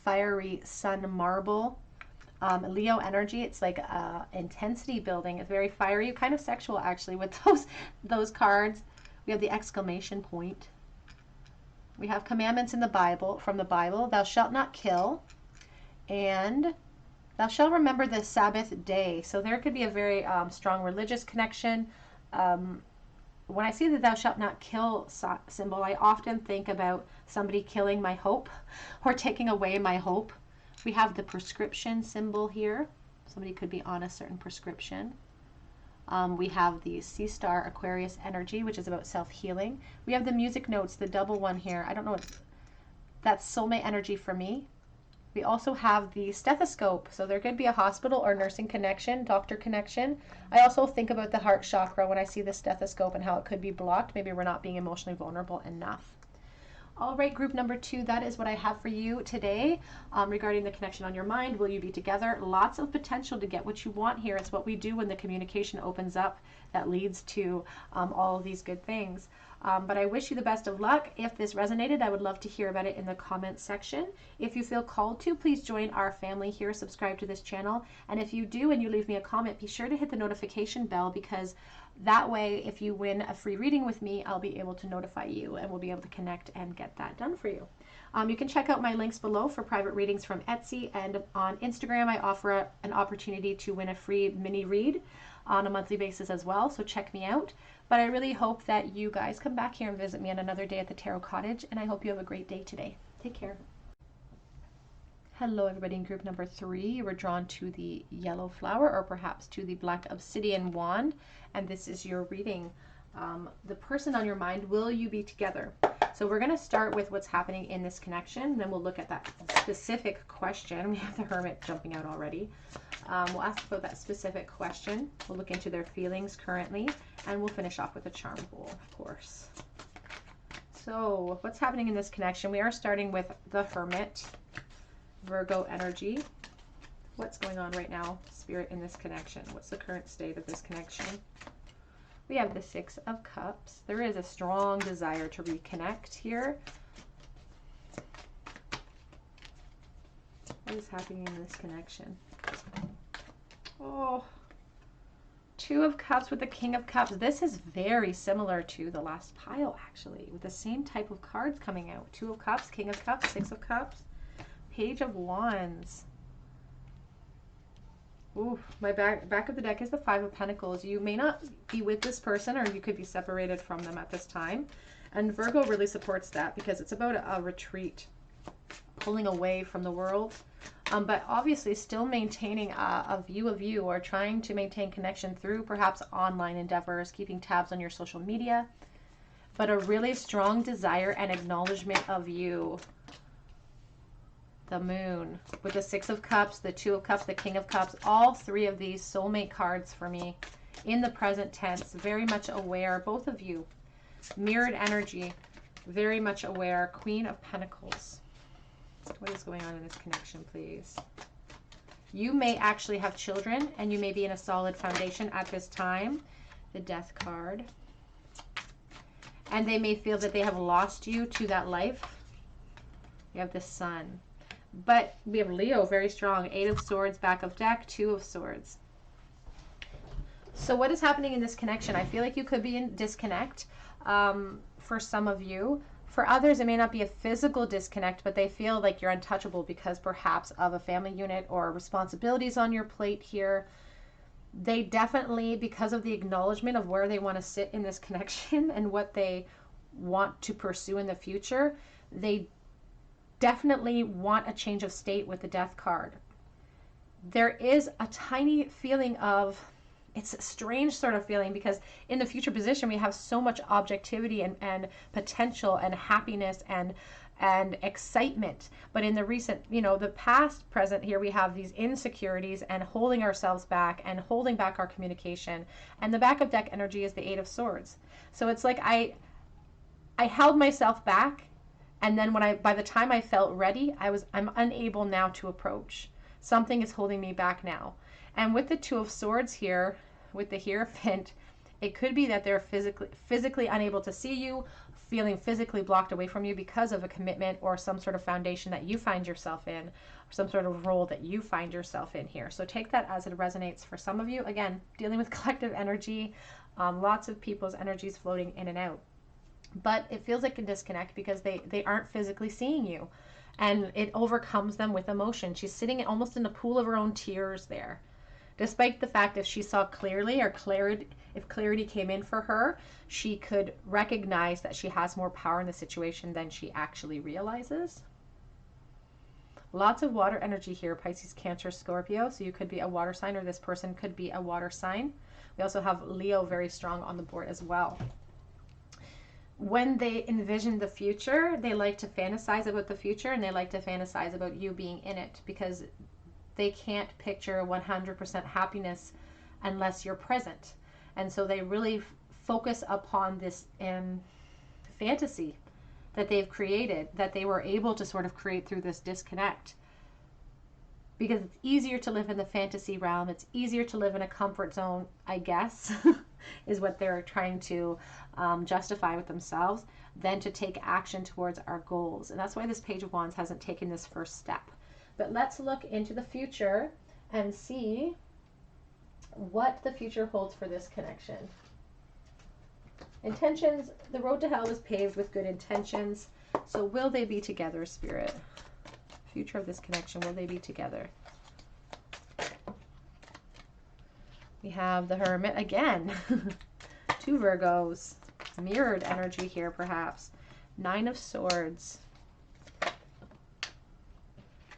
fiery sun marble, Leo energy. It's like intensity building. It's very fiery, kind of sexual actually with those cards. We have the exclamation point. We have commandments in the Bible, from the Bible. Thou shalt not kill, and thou shalt remember the Sabbath day. So there could be a very strong religious connection. When I see the thou shalt not kill symbol, I often think about somebody killing my hope or taking away my hope. We have the prescription symbol here. Somebody could be on a certain prescription. We have the Sea Star Aquarius energy, which is about self-healing. We have the music notes, the double one here. I don't know, that's soulmate energy for me. We also have the stethoscope. So there could be a hospital or nursing connection, doctor connection. I also think about the heart chakra when I see the stethoscope and how it could be blocked. Maybe we're not being emotionally vulnerable enough. All right, group number 2, that is what I have for you today regarding the connection on your mind. Will you be together? Lots of potential to get what you want here. It's what we do when the communication opens up that leads to all of these good things. But I wish you the best of luck. If this resonated, I would love to hear about it in the comments section. If you feel called to, please join our family here, subscribe to this channel. And if you do and you leave me a comment, be sure to hit the notification bell, because That way, if you win a free reading with me, I'll be able to notify you and we'll be able to connect and get that done for you. You can check out my links below for private readings from Etsy, and on Instagram I offer an opportunity to win a free mini read on a monthly basis as well, so check me out. But I really hope that you guys come back here and visit me on another day at the Tarot Cottage, and I hope you have a great day today. Take care. Hello everybody in group number 3. You were drawn to the yellow flower, or perhaps to the black obsidian wand, and this is your reading. The person on your mind, will you be together? So we're going to start with what's happening in this connection, and then we'll look at that specific question. We have the Hermit jumping out already. We'll ask about that specific question. We'll look into their feelings currently, and we'll finish off with a charm bowl, of course. So what's happening in this connection? We are starting with the Hermit, Virgo energy. What's going on right now, Spirit, in this connection? What's the current state of this connection? We have the Six of Cups. There is a strong desire to reconnect here. What is happening in this connection? Oh, Two of Cups with the King of Cups. This is very similar to the last pile, actually, with the same type of cards coming out. Two of Cups, King of Cups, Six of Cups, Page of Wands. Ooh, my back of the deck is the Five of Pentacles. You may not be with this person, or you could be separated from them at this time. And Virgo really supports that because it's about a retreat, pulling away from the world. But obviously still maintaining a view of you, or trying to maintain connection through perhaps online endeavors, keeping tabs on your social media. But a really strong desire and acknowledgement of you. The Moon with the Six of Cups, the Two of Cups, the King of Cups, all three of these soulmate cards for me in the present tense. Very much aware, both of you. Mirrored energy, very much aware. Queen of Pentacles. What is going on in this connection, please? You may actually have children, and you may be in a solid foundation at this time. The Death card. And they may feel that they have lost you to that life. You have the Sun. But we have Leo, very strong. Eight of Swords, back of deck, Two of Swords. So what is happening in this connection? I feel like you could be in disconnect for some of you. For others, it may not be a physical disconnect, but they feel like you're untouchable because perhaps of a family unit or responsibilities on your plate here. They definitely, because of the acknowledgement of where they want to sit in this connection and what they want to pursue in the future, they definitely want a change of state with the Death card. There is a tiny feeling of, it's a strange sort of feeling, because in the future position we have so much objectivity and potential and happiness and excitement. But in the recent, the past present here, we have these insecurities and holding ourselves back and holding back our communication. And the back of deck energy is the Eight of Swords. So it's like I held myself back. And then by the time I felt ready, I'm unable now to approach. Something is holding me back now. And with the Two of Swords here, with the Hierophant, it could be that they're physically unable to see you, feeling physically blocked away from you because of a commitment or some sort of foundation that you find yourself in, or some sort of role that you find yourself in here. So take that as it resonates for some of you. Again, dealing with collective energy, lots of people's energies floating in and out. But it feels like a disconnect because they aren't physically seeing you, and it overcomes them with emotion. She's sitting almost in a pool of her own tears there, despite the fact if she saw clearly, or if clarity came in for her, she could recognize that she has more power in the situation than she actually realizes. Lots of water energy here, Pisces, Cancer, Scorpio. So you could be a water sign, or this person could be a water sign. We also have Leo very strong on the board as well. When they envision the future, they like to fantasize about the future, and they like to fantasize about you being in it, because they can't picture 100% happiness unless you're present. And so they really focus upon this fantasy that they've created, that they were able to sort of create through this disconnect. Because it's easier to live in the fantasy realm. It's easier to live in a comfort zone, I guess, is what they're trying to justify with themselves, than to take action towards our goals. And that's why this Page of Wands hasn't taken this first step. But let's look into the future and see what the future holds for this connection. Intentions, the road to hell was paved with good intentions. So will they be together, Spirit? Future of this connection, will they be together? We have the Hermit again. 2 Virgos. Mirrored energy here, perhaps. 9 of Swords.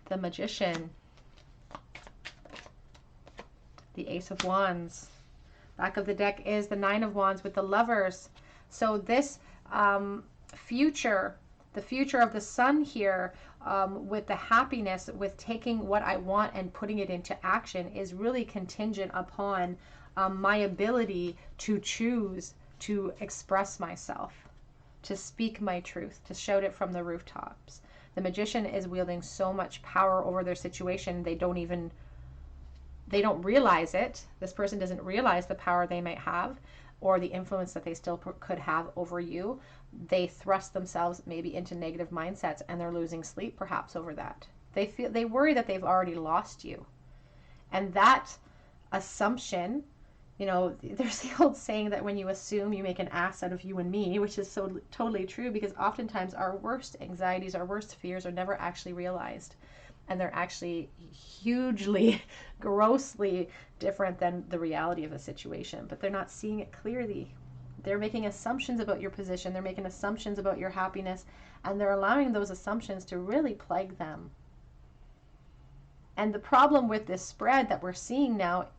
The Magician. The Ace of Wands. Back of the deck is the 9 of Wands with the Lovers. So this future, the future of the Sun here, with the happiness, with taking what I want and putting it into action, is really contingent upon my ability to choose to express myself, to speak my truth, to shout it from the rooftops. The Magician is wielding so much power over their situation, they don't realize it. This person doesn't realize the power they might have or the influence that they still could have over you. They thrust themselves maybe into negative mindsets, and they're losing sleep perhaps over that. They worry that they've already lost you. And that assumption, you know, there's the old saying that when you assume, you make an ass out of you and me, which is so totally true, because oftentimes our worst anxieties, our worst fears are never actually realized. And they're actually hugely, grossly different than the reality of a situation. But they're not seeing it clearly. They're making assumptions about your position. They're making assumptions about your happiness. And they're allowing those assumptions to really plague them. And the problem with this spread that we're seeing now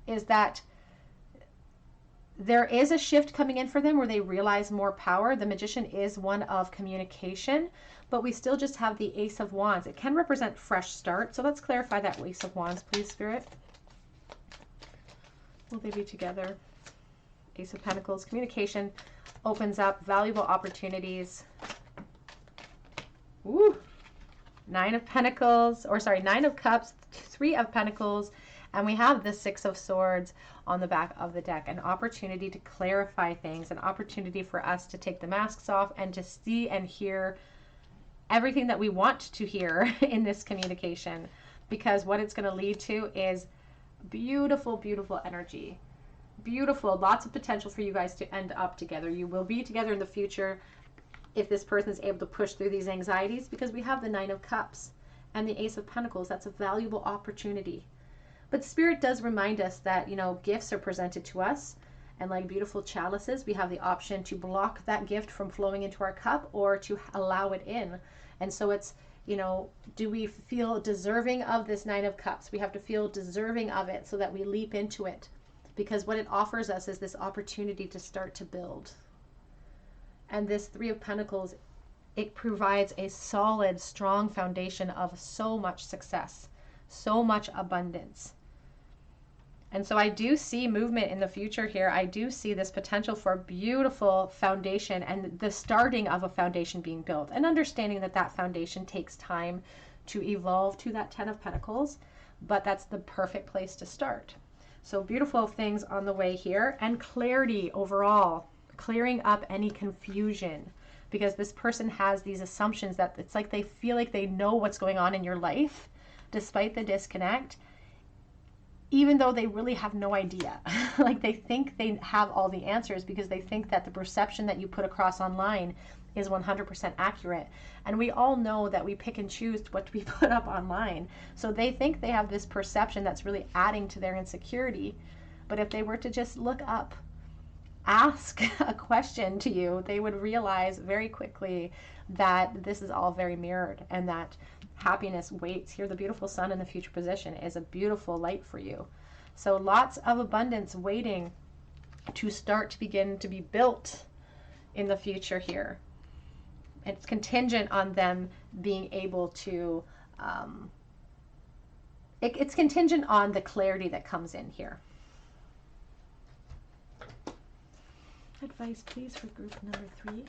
is that there is a shift coming in for them where they realize more power. The Magician is one of communication, but we still just have the Ace of Wands. It can represent fresh start. So let's clarify that Ace of Wands, please, Spirit. Will they be together? Ace of Pentacles. Communication opens up valuable opportunities. Ooh. 9 of Pentacles, or sorry, 9 of Cups, 3 of Pentacles, and we have the 6 of Swords on the back of the deck. An opportunity to clarify things, an opportunity for us to take the masks off and to see and hear everything that we want to hear in this communication, because what it's going to lead to is beautiful, beautiful energy. Beautiful, lots of potential for you guys to end up together. You will be together in the future if this person is able to push through these anxieties, because we have the 9 of Cups and the Ace of Pentacles. That's a valuable opportunity. But Spirit does remind us that, you know, gifts are presented to us, and like beautiful chalices, we have the option to block that gift from flowing into our cup or to allow it in. And so it's, you know, do we feel deserving of this 9 of Cups? We have to feel deserving of it so that we leap into it, because what it offers us is this opportunity to start to build. And this 3 of Pentacles, it provides a solid, strong foundation of so much success, so much abundance. And so I do see movement in the future here. I do see this potential for a beautiful foundation and the starting of a foundation being built, and understanding that that foundation takes time to evolve to that 10 of Pentacles, but that's the perfect place to start. So beautiful things on the way here, and clarity overall, clearing up any confusion, because this person has these assumptions that it's like they feel like they know what's going on in your life despite the disconnect, even though they really have no idea. Like they think they have all the answers because they think that the perception that you put across online is 100% accurate. And we all know that we pick and choose what we put up online. So they think they have this perception that's really adding to their insecurity. But if they were to just look up, ask a question to you, they would realize very quickly that this is all very mirrored, and that happiness waits. Here, the beautiful Sun in the future position is a beautiful light for you. So lots of abundance waiting to start to begin to be built in the future here. It's contingent on them being able to, it's contingent on the clarity that comes in here. Advice, please, for group number 3.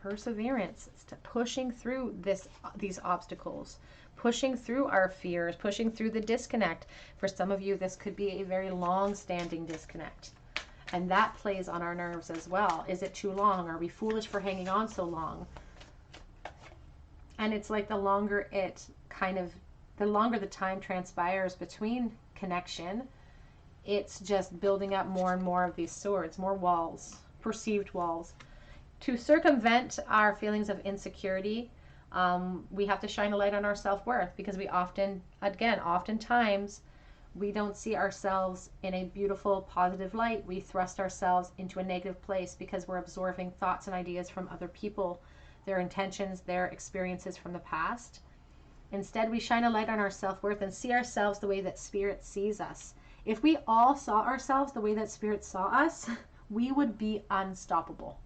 Perseverance. It's to pushing through these obstacles, pushing through our fears, pushing through the disconnect. For some of you, this could be a very long-standing disconnect, and that plays on our nerves as well. Is it too long? Are we foolish for hanging on so long? And it's like the longer the time transpires between connection, it's just building up more and more of these swords, more walls, perceived walls. To circumvent our feelings of insecurity, we have to shine a light on our self-worth, because we oftentimes, we don't see ourselves in a beautiful, positive light. We thrust ourselves into a negative place because we're absorbing thoughts and ideas from other people, their intentions, their experiences from the past. Instead, we shine a light on our self-worth and see ourselves the way that Spirit sees us. If we all saw ourselves the way that Spirit saw us, we would be unstoppable.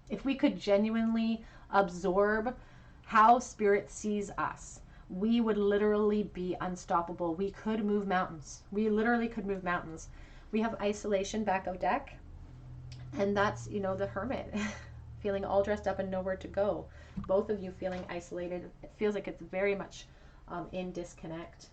If we could genuinely absorb how Spirit sees us, we would literally be unstoppable. We could move mountains. We literally could move mountains. We have isolation back of deck, and that's, the Hermit, feeling all dressed up and nowhere to go. Both of you feeling isolated. It feels like it's very much in disconnect.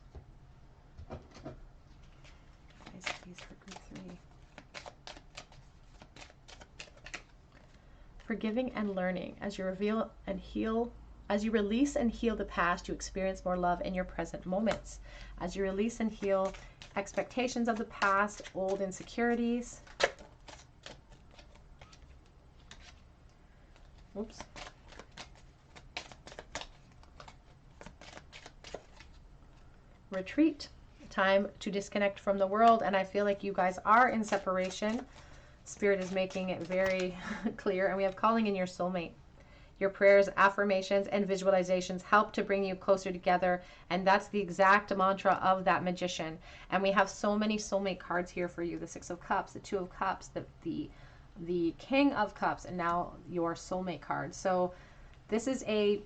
Forgiving and learning. As you reveal and heal, as you release and heal the past, you experience more love in your present moments. As you release and heal expectations of the past, old insecurities. Oops. Retreat. Time to disconnect from the world. And I feel like you guys are in separation. Spirit is making it very clear. And we have calling in your soulmate. Your prayers, affirmations, and visualizations help to bring you closer together. And that's the exact mantra of that magician. And we have so many soulmate cards here for you. The Six of Cups, the Two of Cups, the King of Cups, and now your soulmate card. So this is a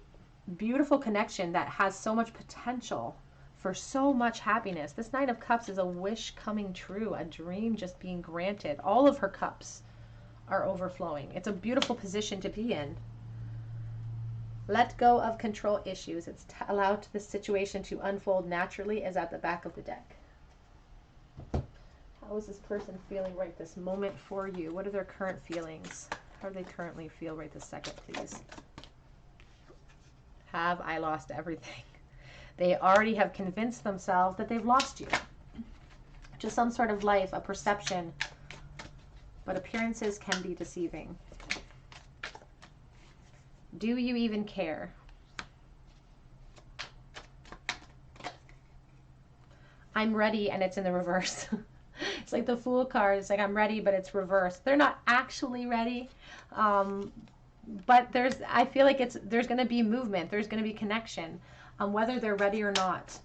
beautiful connection that has so much potential for so much happiness. This Knight of Cups is a wish coming true, a dream just being granted. All of her cups are overflowing. It's a beautiful position to be in. Let go of control issues. It's allowed the situation to unfold naturally, is at the back of the deck. How is this person feeling right this moment for you? What are their current feelings? How do they currently feel right this second, please? Have I lost everything? They already have convinced themselves that they've lost you. Just some sort of life, a perception. But appearances can be deceiving. Do you even care? I'm ready, and it's in the reverse. It's like the Fool card. It's like, I'm ready, but it's reversed. They're not actually ready. But I feel like there's going to be movement. There's going to be connection, whether they're ready or not.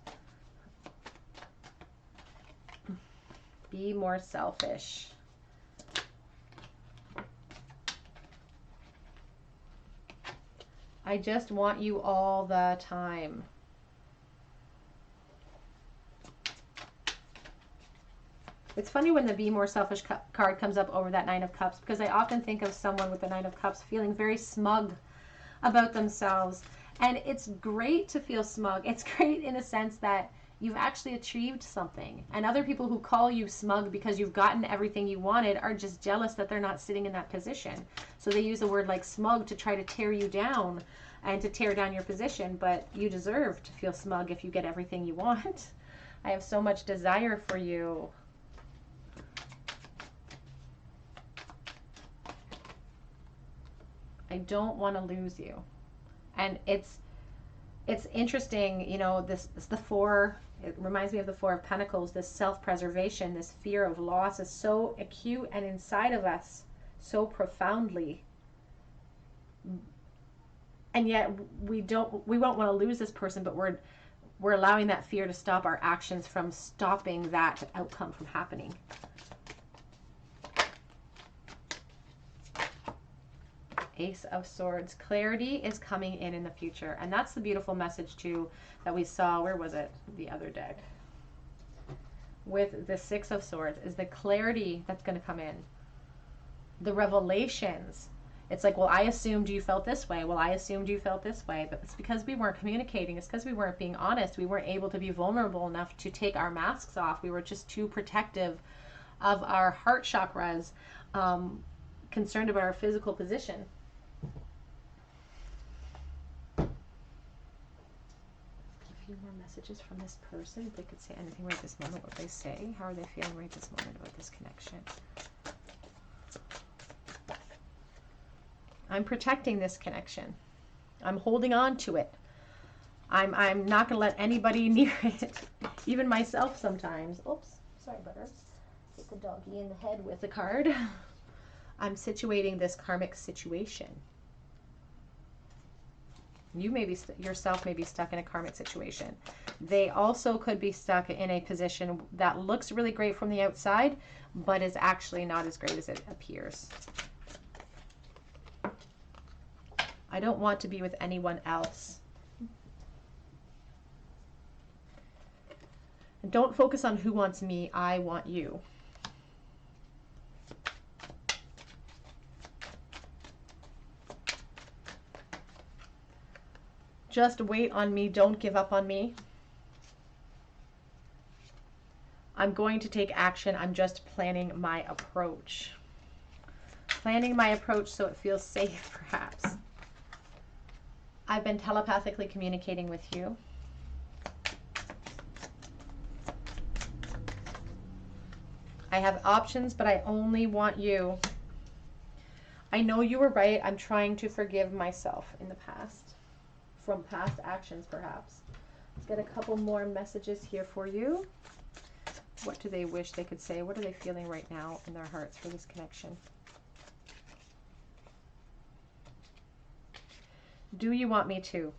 Be more selfish. I just want you all the time. It's funny when the Be More Selfish card comes up over that Nine of Cups, because I often think of someone with the Nine of Cups feeling very smug about themselves. And it's great to feel smug. It's great in a sense that you've actually achieved something. And other people who call you smug because you've gotten everything you wanted are just jealous that they're not sitting in that position. So they use a word like smug to try to tear you down and to tear down your position. But you deserve to feel smug if you get everything you want. I have so much desire for you. I don't want to lose you. And it's interesting, this is the Four. It reminds me of the Four of Pentacles. This self-preservation, this fear of loss is so acute and inside of us so profoundly. And yet we won't want to lose this person, but we're allowing that fear to stop our actions from stopping that outcome from happening. Ace of Swords. Clarity is coming in the future. And that's the beautiful message too that we saw. Where was it? The other deck. With the Six of Swords is the clarity that's going to come in. The revelations. It's like, well, I assumed you felt this way. Well, I assumed you felt this way. But it's because we weren't communicating. It's because we weren't being honest. We weren't able to be vulnerable enough to take our masks off. We were just too protective of our heart chakras, concerned about our physical position. few more messages from this person. If they could say anything right this moment, what they say. How are they feeling right this moment about this connection? I'm protecting this connection. I'm holding on to it. I'm not going to let anybody near it, even myself sometimes. Oops, sorry, butter. Hit the doggy in the head with the card. I'm situating this karmic situation. You may be, yourself may be stuck in a karmic situation. They also could be stuck in a position that looks really great from the outside, but is actually not as great as it appears. I don't want to be with anyone else. And don't focus on who wants me, I want you. Just wait on me, don't give up on me. I'm going to take action, I'm just planning my approach. Planning my approach so it feels safe, perhaps. I've been telepathically communicating with you. I have options, but I only want you. I know you were right. I'm trying to forgive myself in the past. From past actions, perhaps. Let's get a couple more messages here for you. What do they wish they could say? What are they feeling right now in their hearts for this connection? Do you want me to?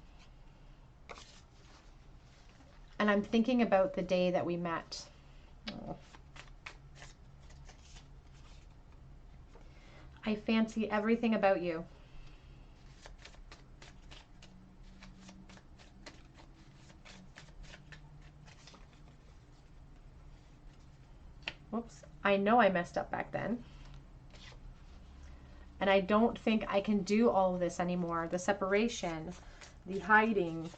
And I'm thinking about the day that we met. Oh. I fancy everything about you. Whoops. I know I messed up back then. And I don't think I can do all of this anymore. The separation, the hiding.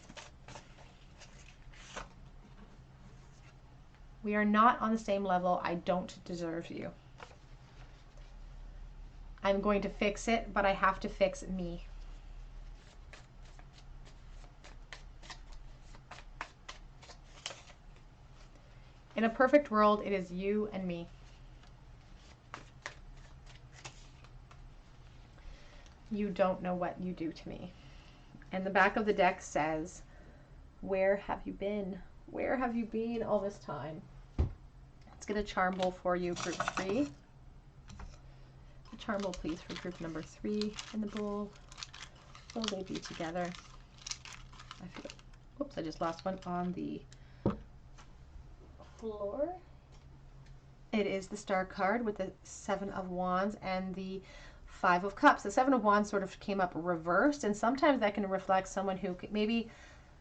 We are not on the same level. I don't deserve you. I'm going to fix it, but I have to fix me. In a perfect world, it is you and me. You don't know what you do to me. And the back of the deck says, where have you been? Where have you been all this time? Let's get a charm bowl for you, group 3. A charm bowl, please, for group number 3 in the bowl. Will they be together? I feel, whoops, I just lost one on the floor. It is the Star card with the 7 of Wands and the 5 of Cups. The 7 of Wands sort of came up reversed, and sometimes that can reflect someone who maybe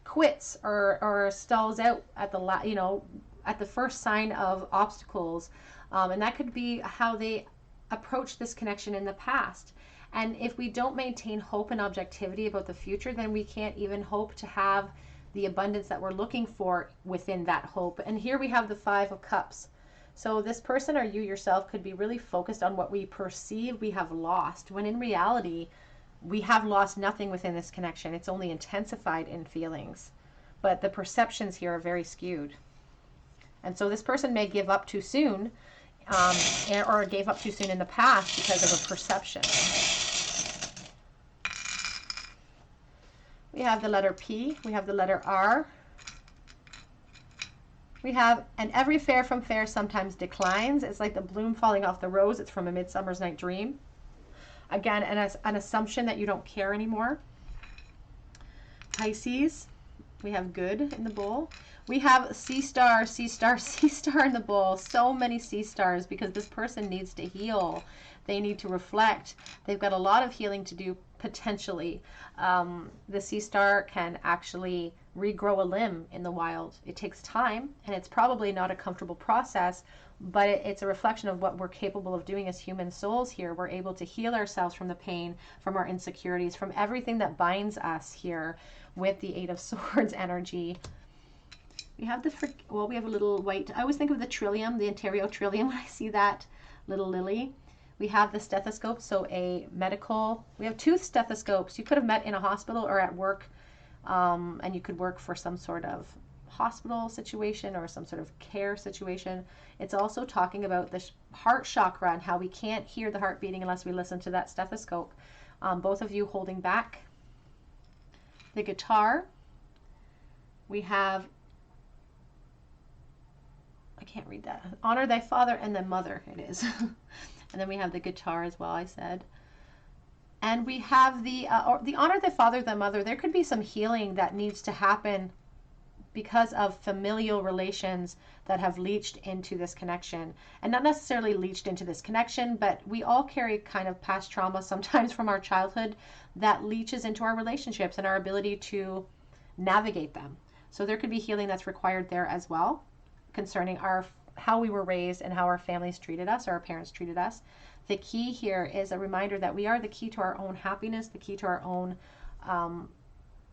quits or stalls out at the at the first sign of obstacles, and that could be how they approach this connection in the past. And if we don't maintain hope and objectivity about the future, then we can't even hope to have the abundance that we're looking for within that hope. And here we have the 5 of Cups. So this person or you yourself could be really focused on what we perceive we have lost, when in reality, we have lost nothing within this connection. It's only intensified in feelings. But the perceptions here are very skewed. And so this person may give up too soon, or gave up too soon in the past because of a perception. We have the letter P, we have the letter R. We have, and every fair from fair sometimes declines. It's like the bloom falling off the rose. It's from A Midsummer's Night Dream. Again, an assumption that you don't care anymore. Pisces, we have good in the bowl. We have sea star, sea star, sea star in the bowl. So many sea stars because this person needs to heal. They need to reflect. They've got a lot of healing to do potentially. The sea star can actually regrow a limb in the wild. It takes time, and it's probably not a comfortable process, but it's a reflection of what we're capable of doing as human souls here. We're able to heal ourselves from the pain, from our insecurities, from everything that binds us here with the 8 of Swords energy. We have we have a little white, I always think of the trillium, the Ontario trillium when I see that little lily. We have the stethoscope, so a medical, we have 2 stethoscopes. You could have met in a hospital or at work and you could work for some sort of hospital situation or some sort of care situation. It's also talking about the heart chakra and how we can't hear the heart beating unless we listen to that stethoscope. Both of you holding back. The guitar. We have, I can't read that. Honor thy father and thy mother, it is. And then we have the guitar as well, I said. And we have the honor thy father, thy mother. There could be some healing that needs to happen because of familial relations that have leached into this connection. And not necessarily leached into this connection, but we all carry kind of past trauma sometimes from our childhood that leaches into our relationships and our ability to navigate them. So there could be healing that's required there as well, concerning how we were raised and how our families treated us or our parents treated us. The key here is a reminder that we are the key to our own happiness, the key to our own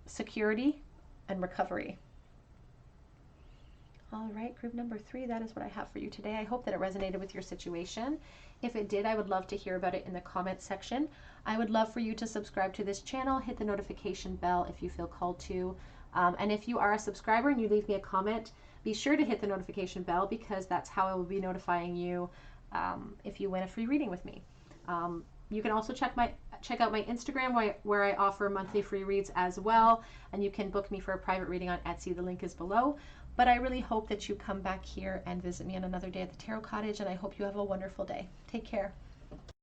security and recovery. All right, group number 3, that is what I have for you today. I hope that it resonated with your situation. If it did, I would love to hear about it in the comments section. I would love for you to subscribe to this channel, hit the notification bell if you feel called to. And if you are a subscriber and you leave me a comment, be sure to hit the notification bell, because that's how I will be notifying you if you win a free reading with me. You can also check out my Instagram where I offer monthly free reads as well, and you can book me for a private reading on Etsy. The link is below. But I really hope that you come back here and visit me on another day at the Tarot Cottage, and I hope you have a wonderful day. Take care.